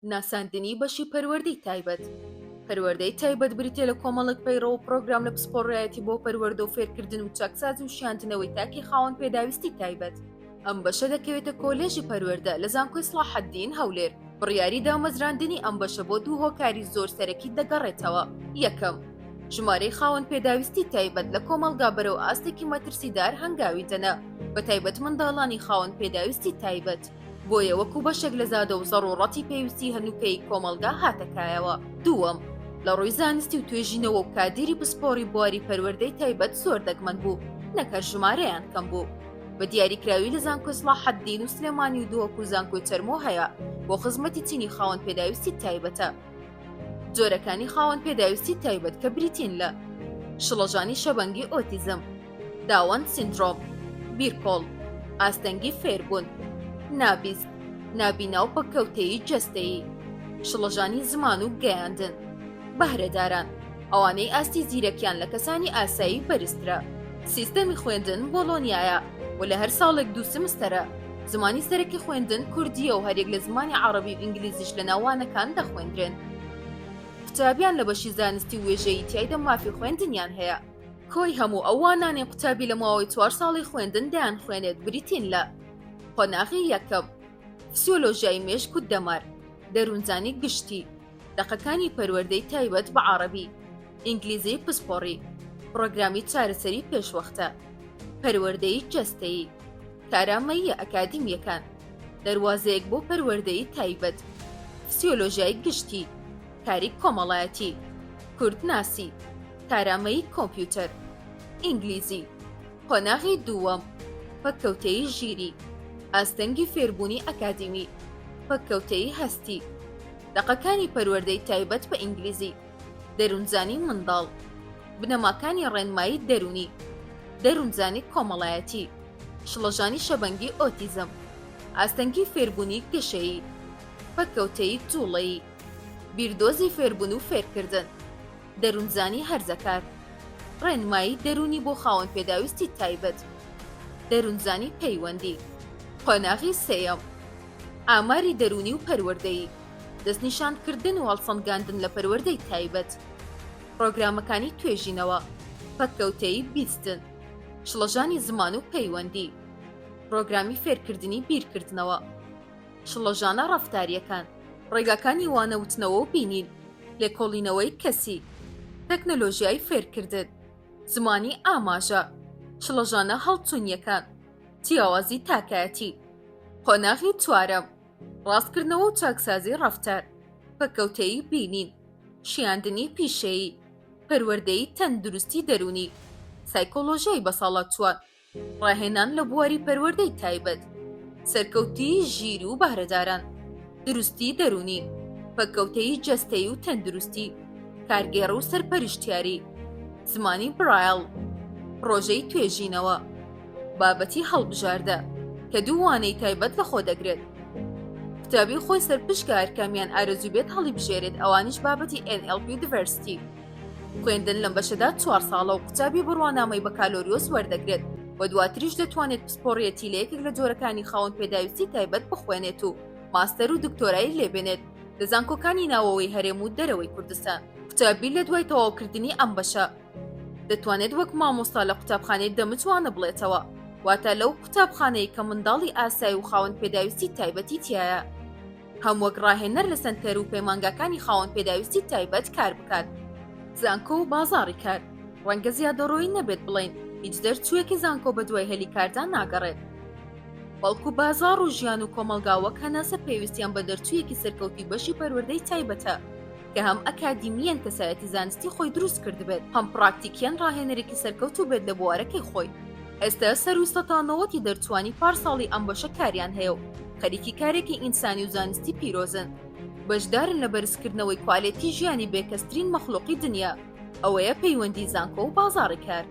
ناساندنی بەشی پەروەردەی تایبەت. پەروەردەی تایبەت بریتێ لە کۆمەڵک پەیڕە و پرۆگرام لە پسپۆڕایەتی بۆ پەروەردە و فێرکردن و چاکساز و شاندنەوەی تاکی خاوەن پێداویستی تایبەت. ئەم بەشە دەکەوێتە کۆلێژی پەروەردە لە زانکۆی سڵاحەددین هەولێر. بڕیاری دامەزراندنی ئەم بەشە بۆ دوو هۆکاری زۆر سەرەکی دەگەڕێتەوە. یەکەم، ژمارەی خاوەن پێداویستی تایبەت لە کۆمەڵگا بەرەو ئاستێکی مەترسیدار هەنگاوی دەنە، بە تایبەت منداڵانی خاوەن پێداویستی تایبەت. بۆیە وەکو بەشێک لە زادە و زەڕوڕەتی پێویستی هەنووکەی کۆمەلگا هاتەکایەوە. دووەم، لە ڕووی زانستی و توێژینەوە و کادیری پسپۆڕی بواری پەروەردەی تایبەت زۆر دەگمەن بوو، نەکە ژمارەیان کەم بوو. بە دیاریکراوی لە زانکۆی سڵاحەددین و سلێمانی و دووەکو زانکۆی چەرمۆ هەیە بۆ خزمەتی چینی خاوەن پێداویستی تایبەتە. جۆرەکانی خاوەن پێداویستی تایبەت کە بریتین لە شڵەژانی شەبەنگی ئۆتیزم، داوەند سیندرۆم، بیرکۆڵ، ئاستەنگی فێربوون، نابیست، نابینا و پەککەوتەیی جەستەیی، شڵەژانی زمان و گەیاندن. بەهرەداران، ئەوانەی ئاستی زیرەکیان لە کەسانی ئاسایی بەرزترە. سیستەمی خوێندن بۆلۆنیایە و لە هەر ساڵێک دوو سمستەرە. زمانی سەرەکی خوێندن کوردیە و هەرێک لە زمانی عەرەبی و ئینگلیزیش لە ناوانەکان دەخوێندرێن. قوتابیان لە بەشی زانستی وێژەیی تیایدا مافی خوێندنیان هەیە. کۆی هەموو ئەوانانی قوتابی لە ماوەی 4 ساڵی خوێندن دەیان خوێنێت بریتین لە قۆناغی یەکەم، فسیۆلۆژیای مێشک و دەمار، دەروونزانی گشتی، دەقەکانی پەروەردەی تایبەت بە عەرەبی، ئینگلیزی پسپۆڕی، پڕۆگرامی چارەسەری پێشوەختە، پەروەردەی جەستەیی، کارامەیی ئەکادیمیەکان، دەروازەیەک بۆ پەروەردەی تایبەت، فسیۆلۆژیای گشتی، کاری کۆمەڵایەتی، کوردناسی، کارامەیی کۆمپیوتەر، ئینگلیزی. قۆناغی دووەم، پەککەوتەیی ژیری، ئاستەنگی فێربوونی ئەکادیمی، پەککەوتەیی هەستی، دەقەکانی پەروەردەی تایبەت بە ئینگلیزی، دەروونزانی منداڵ، بنەماکانی ڕێنمایی دەرونی، دەروونزانی کۆمەڵایەتی، شڵەژانی شەبەنگی ئۆتیزم، ئاستەنگی فێربوونی گەشەیی، پەککەوتەیی جوڵەیی، بیردۆزی فێربوون و فێرکردن، دەروونزانی هەرزەکار، ڕێنمایی دەرونی بۆ خاوەن پێداویستی تایبەت، دەروونزانی پەیوەندی. قۆناغی سێیەم، ئاماری دەرونی و پەروەردەیی، دەستنیشانکردن و هەڵسەنگاندن لە پەروەردەی تایبەت، پرۆگرامەکانی توێژینەوە، پەککەوتەیی بیستن، شڵەژانی زمان و پەیوەندی، پرۆگرامی فێرکردنی بیرکردنەوە، شڵەژانە ڕەفتاریەکان، ڕێگاکانی وانەوتنەوە و بینین، لێکۆڵینەوەی کەسی، تەکنەلۆژیای فێرکردن، زمانی ئاماژە، شڵەژانە هەڵچوونیەکان، جیاوازی تاکایەتی. قۆناغی چوارەم، ڕاستکردنەوە و چاکسازی ڕەفتار، پەککەوتەیی بینین، شیاندنی پیشەیی، پەروەردەیی تەندروستی دەرونی، سایکۆلۆژیای بەساڵات چوار، ڕاهێنان لە بواری پەروەردەی تایبەت، سەرکەوتی ژیر و بەهرەداران، دروستی دەرونی، پەککەوتەیی جەستەیی و تەندروستی، کارگێڕە و سەرپەرشتیاری، زمانی برایڵ، ڕۆژەی توێژینەوە، بابەتی هەڵبژاردە کە دوو وانەی تایبەت لە خۆ دەگرێت. قوتابی خۆی سەرپشکە هەرکامیان ئارەزوو بێت هەڵی بژێرێت، ئەوانیش بابەتی NLP و دیڤەرسیتی. خوێندن لەم بەشەدا 4 ساڵە و قوتابی بڕوانامەی بەکالۆریۆس وەردەگرێت و دواتریش دەتوانێت پسپۆڕیەتی لە یەکێک لە جۆرەکانی خاوەن پێداویستی تایبەت بخوێنێت و ماستەر و دکتۆرای لێبێنێت لە زانکۆکانی ناوەوەی هەرێم و دەرەوەی کوردستان. قوتابی لە دوای تەواوکردنی ئەم بەشە دەتوانێت وەک مامۆستا لە قوتابخانەی دەمتوانە بڵێتەوە، واتە لەو قوتابخانەی کە منداڵی ئاسایی و خاوەن پێداویستی تایبەتی تایە، هەم وەک ڕاهێنەر لە سەنتەر و پەیمانگاکانی خاوەن پێداویستی تایبەت کار بکات. زانکۆ و بازاڕی کار، ڕەنگە زیادەڕۆیی نەبێت بڵێن هیچ دەرچوویەکی زانکۆ بە دوای هەلی کاردان ناگەڕێت، بەڵکو بازاڕ و ژیان و کۆمەلگاوەک هەناسە پێویستیان بە دەرچوویەکی سەرکەوتی بەشی پەروەردەی تایبەتە کە هەم ئەکادیمیەن کەسایەتی زانستی خۆی دروست کردبێت، هەم پراکتیکیان ڕاهێنەرێکی سەرکەوتوو بێت لە بوارەکەی خۆی. ئێستا سەروسەتانەوەتی دەرچوانی پارساڵی ئەم بەشە کاریان هەیە و خەریکی کارێکی ئینسانی و زانستی پیرۆزن، بەشدارن لە بەرزکردنەوەی کوالێتی ژیانی بێکەسترین مەخلوقی دنیا، ئەوەیە پەیوەندی زانکۆ و بازاڕی کار.